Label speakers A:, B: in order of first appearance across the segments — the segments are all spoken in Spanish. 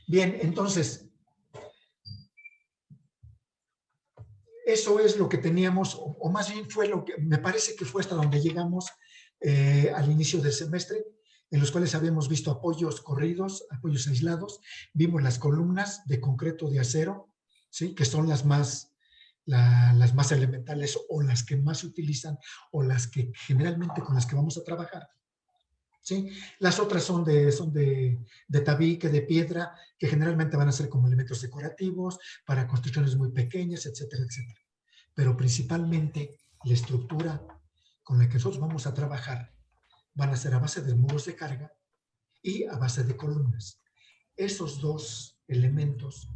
A: Bien, entonces, eso es lo que teníamos, o más bien fue lo que, me parece que fue hasta donde llegamos al inicio del semestre, en los cuales habíamos visto apoyos corridos, apoyos aislados, vimos las columnas de concreto de acero, ¿sí? Que son las más elementales o las que más se utilizan o las que generalmente con las que vamos a trabajar. ¿Sí? Las otras son de tabique, de piedra, que generalmente van a ser como elementos decorativos, para construcciones muy pequeñas, etcétera, etcétera. Pero principalmente la estructura con la que nosotros vamos a trabajar van a ser a base de muros de carga y a base de columnas. Esos dos elementos,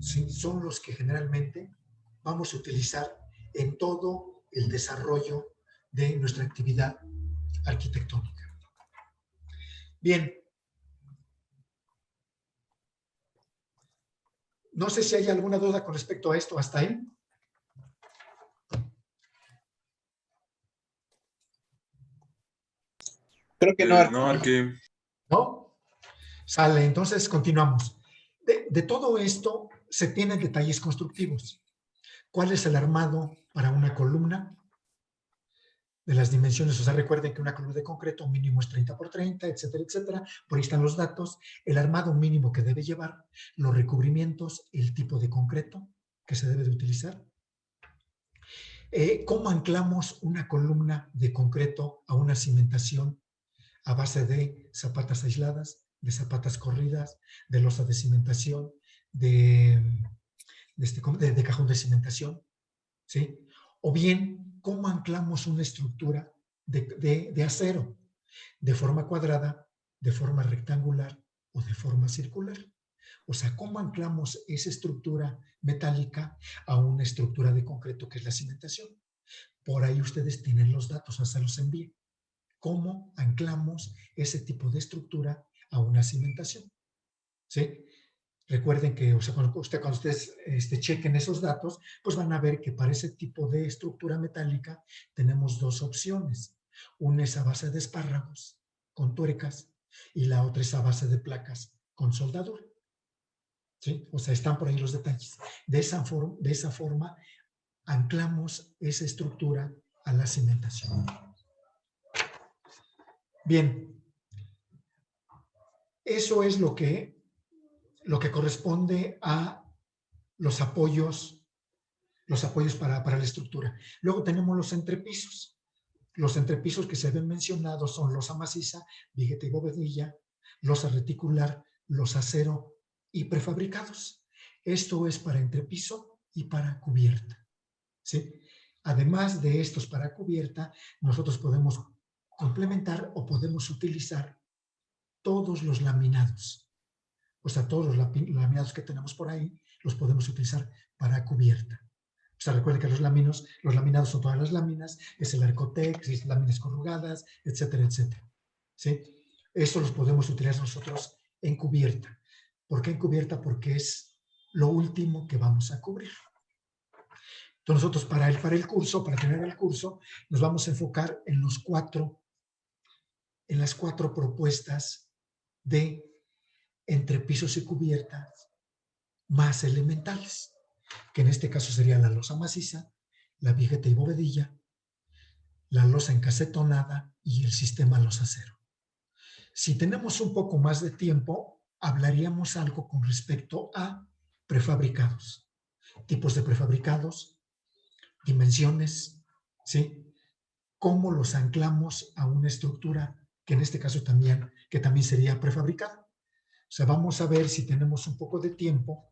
A: ¿sí?, son los que generalmente vamos a utilizar en todo el desarrollo de nuestra actividad arquitectónica. Bien. No sé si hay alguna duda con respecto a esto hasta ahí.
B: Creo que no.
C: No, Arqui.
A: ¿No? Sale, entonces continuamos. De todo esto se tienen detalles constructivos. ¿Cuál es el armado para una columna? De las dimensiones, o sea, recuerden que una columna de concreto mínimo es 30 por 30, etcétera, etcétera. Por ahí están los datos. El armado mínimo que debe llevar, los recubrimientos, el tipo de concreto que se debe de utilizar. ¿Cómo anclamos una columna de concreto a una cimentación a base de zapatas aisladas, de zapatas corridas, de losa de cimentación, de cajón de cimentación? ¿Sí? O bien, ¿cómo anclamos una estructura de acero? ¿De forma cuadrada, de forma rectangular o de forma circular? O sea, ¿cómo anclamos esa estructura metálica a una estructura de concreto que es la cimentación? Por ahí ustedes tienen los datos, hasta los envío. ¿Cómo anclamos ese tipo de estructura a una cimentación? ¿Sí? Recuerden que, o sea, cuando ustedes chequen esos datos, pues van a ver que para ese tipo de estructura metálica tenemos dos opciones. Una es a base de espárragos con tuercas y la otra es a base de placas con soldadura. ¿Sí? O sea, están por ahí los detalles. De esa forma anclamos esa estructura a la cimentación. Bien, eso es lo que corresponde a los apoyos para la estructura. Luego tenemos los entrepisos. Los entrepisos que se ven mencionados son losa maciza, vigueta y bovedilla, losa reticular, losa acero y prefabricados. Esto es para entrepiso y para cubierta, ¿sí? Además de estos para cubierta, nosotros podemos complementar o podemos utilizar todos los laminados. O sea, todos los laminados que tenemos por ahí los podemos utilizar para cubierta. O sea, recuerden que los laminados son todas las láminas, es el Arcotex, es láminas corrugadas, etcétera, etcétera. ¿Sí? Eso los podemos utilizar nosotros en cubierta. ¿Por qué en cubierta? Porque es lo último que vamos a cubrir. Entonces nosotros para el curso, para tener el curso, nos vamos a enfocar en las cuatro propuestas de entrepisos y cubiertas más elementales, que en este caso sería la losa maciza, la vigueta y bovedilla, la losa encasetonada y el sistema losa acero. Si tenemos un poco más de tiempo, hablaríamos algo con respecto a prefabricados, tipos de prefabricados, dimensiones, ¿sí? Cómo los anclamos a una estructura que en este caso también sería prefabricada. O sea, vamos a ver si tenemos un poco de tiempo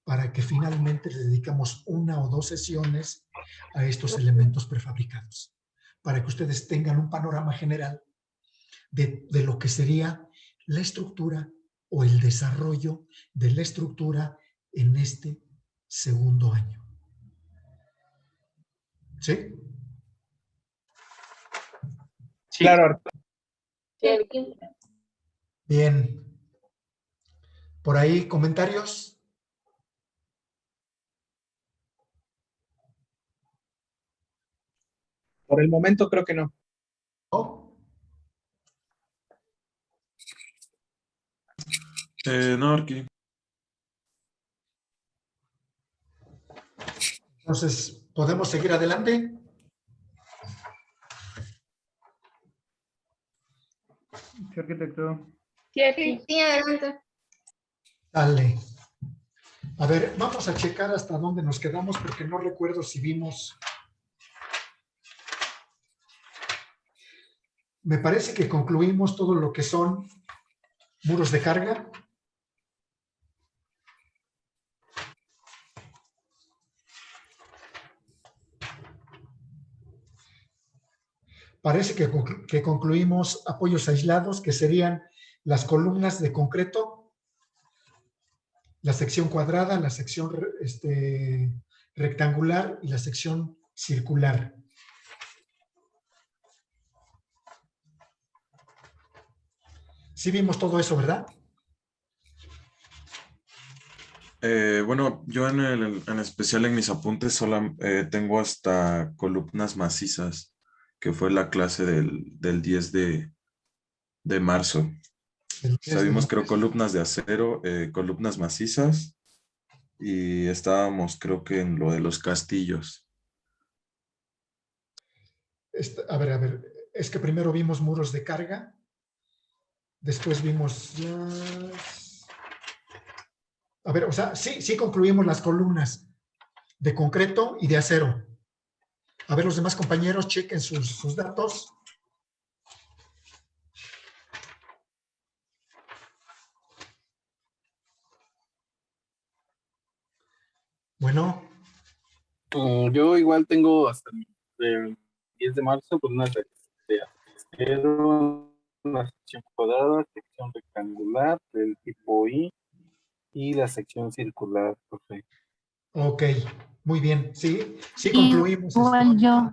A: para que finalmente le dedicamos 1 o 2 sesiones a estos elementos prefabricados, para que ustedes tengan un panorama general de lo que sería la estructura o el desarrollo de la estructura en este segundo año. ¿Sí?
B: Sí. Claro.
A: Bien. ¿Por ahí comentarios?
B: Por el momento creo que no.
A: ¿No?
C: No, aquí.
A: Entonces, ¿podemos seguir adelante?
B: Sí, arquitecto.
D: Sí, aquí.
E: Sí, adelante.
A: Dale. A ver, vamos a checar hasta dónde nos quedamos porque no recuerdo si vimos. Me parece que concluimos todo lo que son muros de carga. Parece que concluimos apoyos aislados, que serían las columnas de concreto, la sección cuadrada, la sección rectangular y la sección circular. Sí vimos todo eso, ¿verdad?
C: Bueno, yo en especial en mis apuntes solo tengo hasta columnas macizas, que fue la clase del 10 de marzo. Vimos, creo, columnas de acero, columnas macizas, y estábamos, creo que en lo de los castillos.
A: A ver, es que primero vimos muros de carga, después vimos A ver, o sea, sí concluimos las columnas de concreto y de acero. A ver, los demás compañeros chequen sus datos. Bueno.
F: Yo igual tengo hasta el 10 de marzo, pues una de acero, una sección cuadrada, sección rectangular del tipo I y la sección circular, profe.
A: Ok, muy bien. Sí concluimos.
D: Igual yo.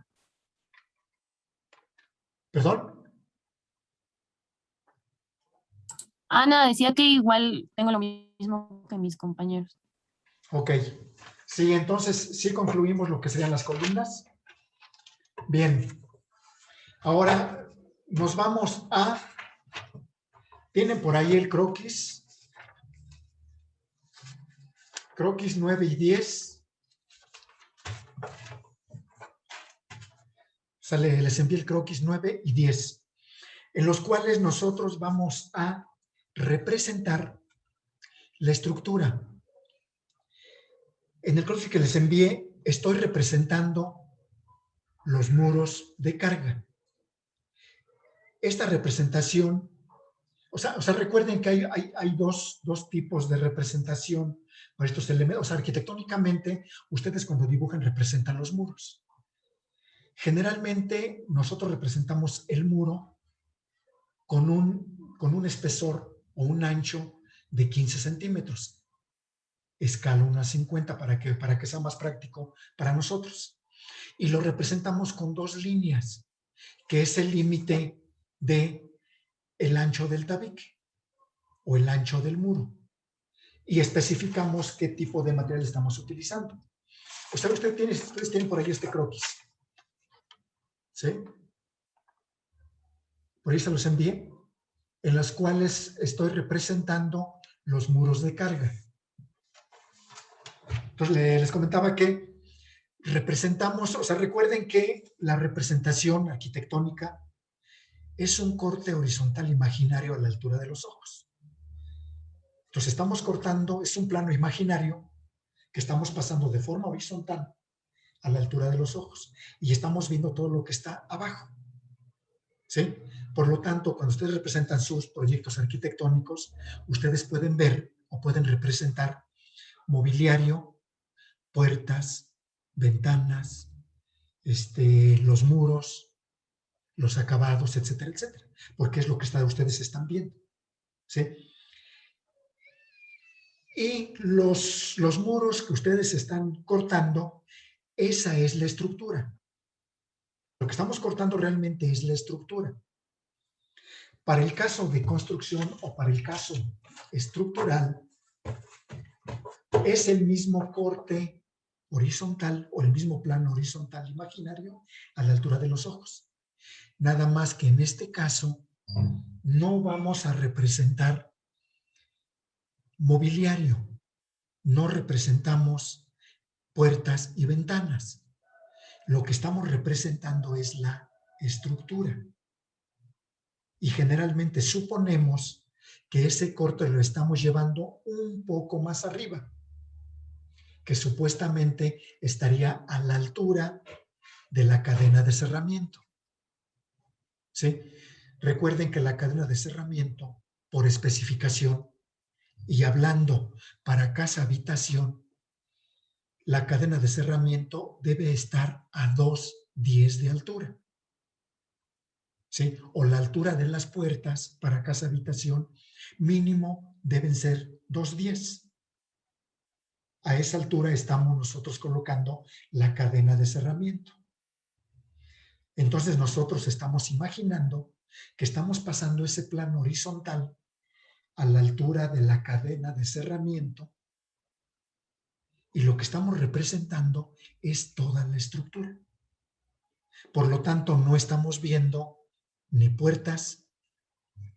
A: ¿Perdón?
D: Ana decía que igual tengo lo mismo que mis compañeros.
A: Ok. Sí, entonces sí concluimos lo que serían las columnas. Bien. Ahora nos vamos a... ¿Tienen por ahí el croquis? Croquis 9 y 10. Les envié el croquis 9 y 10, en los cuales nosotros vamos a representar la estructura. En el croquis que les envié, estoy representando los muros de carga. Esta representación, o sea recuerden que hay dos tipos de representación para estos elementos. O sea, arquitectónicamente, ustedes cuando dibujan representan los muros. Generalmente, nosotros representamos el muro con un espesor o un ancho de 15 centímetros. Escala 1:50 para que sea más práctico para nosotros. Y lo representamos con dos líneas, que es el límite de el ancho del tabique o el ancho del muro. Y especificamos qué tipo de material estamos utilizando. O sea, ustedes tienen por ahí este croquis. ¿Sí? Por ahí se los envié, en las cuales estoy representando los muros de carga. Entonces, les comentaba que representamos, o sea, recuerden que la representación arquitectónica es un corte horizontal imaginario a la altura de los ojos. Entonces, estamos cortando, es un plano imaginario que estamos pasando de forma horizontal a la altura de los ojos y estamos viendo todo lo que está abajo. ¿Sí? Por lo tanto, cuando ustedes representan sus proyectos arquitectónicos, ustedes pueden ver o pueden representar mobiliario, puertas, ventanas, los muros, los acabados, etcétera, etcétera, porque es lo que ustedes están viendo. ¿Sí? Y los muros que ustedes están cortando, esa es la estructura. Lo que estamos cortando realmente es la estructura. Para el caso de construcción o para el caso estructural, es el mismo corte horizontal o el mismo plano horizontal imaginario a la altura de los ojos. Nada más que en este caso no vamos a representar mobiliario. No representamos puertas y ventanas. Lo que estamos representando es la estructura. Y generalmente suponemos que ese corte lo estamos llevando un poco más arriba, que supuestamente estaría a la altura de la cadena de cerramiento. ¿Sí? Recuerden que la cadena de cerramiento, por especificación, y hablando para casa-habitación, la cadena de cerramiento debe estar a 2,10 de altura. ¿Sí? O la altura de las puertas para casa-habitación mínimo deben ser 2,10. A esa altura estamos nosotros colocando la cadena de cerramiento. Entonces nosotros estamos imaginando que estamos pasando ese plano horizontal a la altura de la cadena de cerramiento y lo que estamos representando es toda la estructura. Por lo tanto, no estamos viendo ni puertas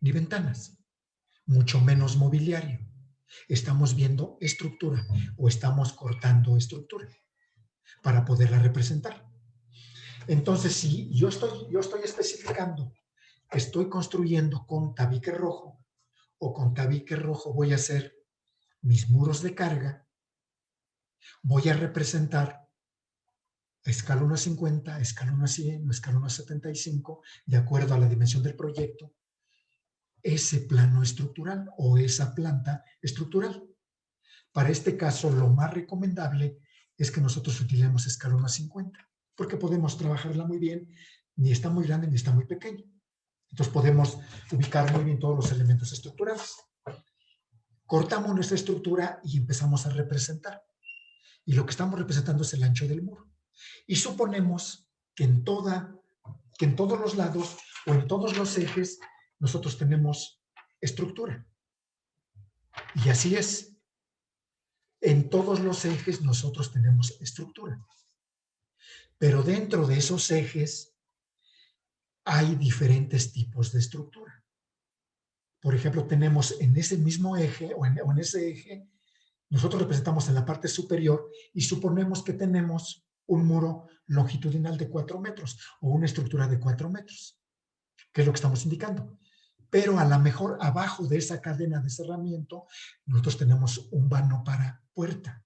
A: ni ventanas, mucho menos mobiliario. Estamos viendo estructura o estamos cortando estructura para poderla representar. Entonces, si yo estoy especificando que estoy construyendo con tabique rojo o con tabique rojo voy a hacer mis muros de carga, voy a representar a escala 1:50, a escala 1:100, a escala 1:75, de acuerdo a la dimensión del proyecto, ese plano estructural o esa planta estructural. Para este caso, lo más recomendable es que nosotros utilicemos escala 1:50, porque podemos trabajarla muy bien, ni está muy grande ni está muy pequeña. Entonces podemos ubicar muy bien todos los elementos estructurales. Cortamos nuestra estructura y empezamos a representar. Y lo que estamos representando es el ancho del muro. Y suponemos que en todos los lados o en todos los ejes nosotros tenemos estructura. Y así es. En todos los ejes nosotros tenemos estructura. Pero dentro de esos ejes hay diferentes tipos de estructura. Por ejemplo, tenemos en ese mismo eje o en ese eje, nosotros representamos en la parte superior y suponemos que tenemos un muro longitudinal de 4 metros o una estructura de 4 metros, que es lo que estamos indicando. Pero a lo mejor abajo de esa cadena de cerramiento, nosotros tenemos un vano para puerta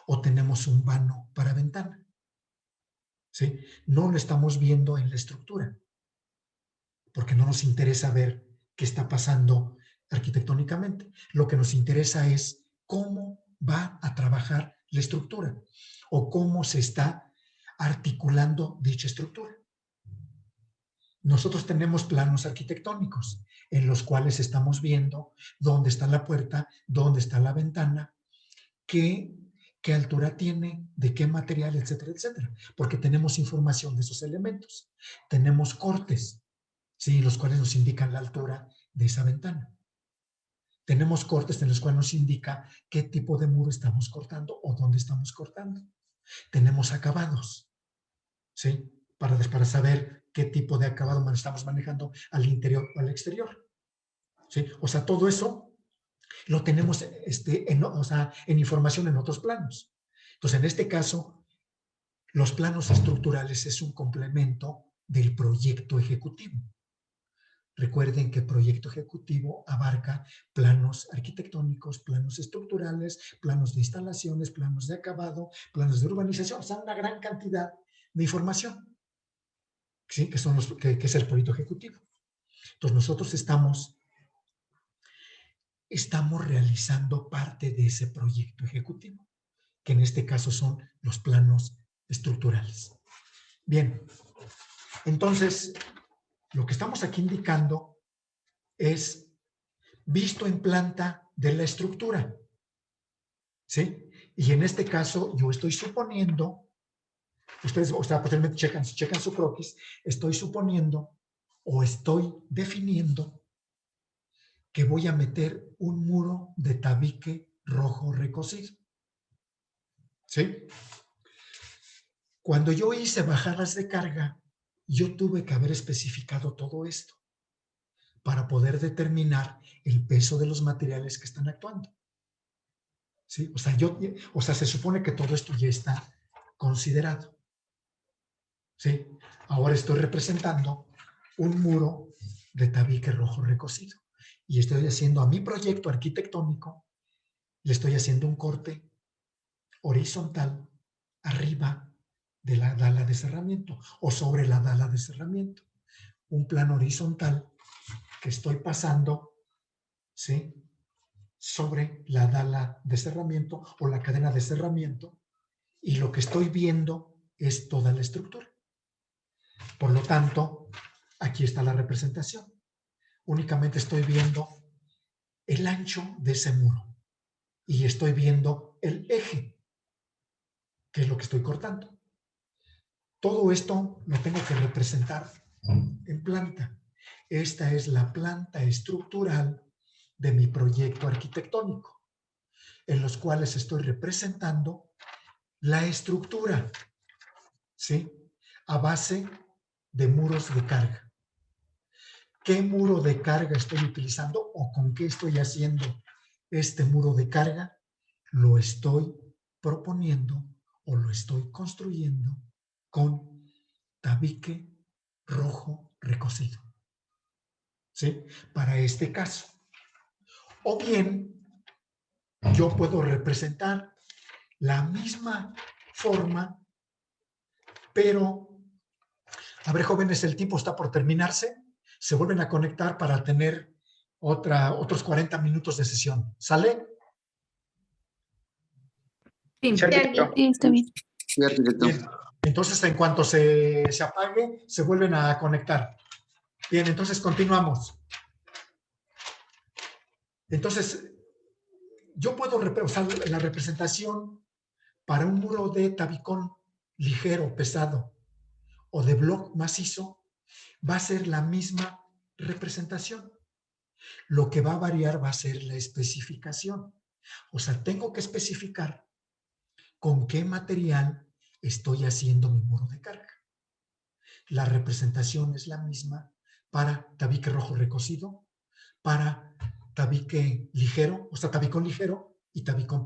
A: o tenemos un vano para ventana. ¿Sí? No lo estamos viendo en la estructura, porque no nos interesa ver qué está pasando arquitectónicamente. Lo que nos interesa es cómo va a trabajar la estructura o cómo se está articulando dicha estructura. Nosotros tenemos planos arquitectónicos en los cuales estamos viendo dónde está la puerta, dónde está la ventana, qué altura tiene, de qué material, etcétera, etcétera, porque tenemos información de esos elementos. Tenemos cortes, ¿sí? Los cuales nos indican la altura de esa ventana. Tenemos cortes en los cuales nos indica qué tipo de muro estamos cortando o dónde estamos cortando. Tenemos acabados, ¿sí? Para saber qué tipo de acabado estamos manejando al interior o al exterior, ¿sí? O sea, todo eso lo tenemos en información en otros planos. Entonces, en este caso, los planos estructurales es un complemento del proyecto ejecutivo. Recuerden que proyecto ejecutivo abarca planos arquitectónicos, planos estructurales, planos de instalaciones, planos de acabado, planos de urbanización, o sea, una gran cantidad de información, ¿sí? que es el proyecto ejecutivo. Entonces, nosotros estamos realizando parte de ese proyecto ejecutivo, que en este caso son los planos estructurales. Bien, entonces, lo que estamos aquí indicando es visto en planta de la estructura, ¿sí? Y en este caso, yo estoy suponiendo, ustedes, o sea, posiblemente checan su croquis, estoy suponiendo o estoy definiendo que voy a meter un muro de tabique rojo recocido, ¿sí? Cuando yo hice bajadas de carga, yo tuve que haber especificado todo esto, para poder determinar el peso de los materiales que están actuando. ¿Sí? O sea, se supone que todo esto ya está considerado. ¿Sí? Ahora estoy representando un muro de tabique rojo recocido y estoy haciendo a mi proyecto arquitectónico, le estoy haciendo un corte horizontal arriba de la dala de cerramiento o sobre la dala de cerramiento. Un plano horizontal que estoy pasando, ¿sí?, sobre la dala de cerramiento o la cadena de cerramiento, y lo que estoy viendo es toda la estructura. Por lo tanto, aquí está la representación. Únicamente estoy viendo el ancho de ese muro y estoy viendo el eje, que es lo que estoy cortando. Todo esto lo tengo que representar en planta. Esta es la planta estructural de mi proyecto arquitectónico, en los cuales estoy representando la estructura, ¿sí?, a base de muros de carga. ¿Qué muro de carga estoy utilizando o con qué estoy haciendo este muro de carga? Lo estoy proponiendo o lo estoy construyendo con tabique rojo recocido, ¿sí?, para este caso. O bien, yo puedo representar la misma forma, pero, a ver, jóvenes, el tiempo está por terminarse. Se vuelven a conectar para tener otros 40 minutos de sesión. ¿Sale?
B: Sí, arquitecto.
D: Sí, está bien.
E: Sí, arquitecto.
A: Bien. Entonces, en cuanto se apague, se vuelven a conectar. Bien, entonces continuamos. Entonces, yo puedo usar la representación para un muro de tabicón ligero, pesado, o de bloc macizo, va a ser la misma representación. Lo que va a variar va a ser la especificación. O sea, tengo que especificar con qué material estoy haciendo mi muro de carga. La representación es la misma para tabique rojo recocido, para tabique ligero, o sea, tabicón ligero y tabicón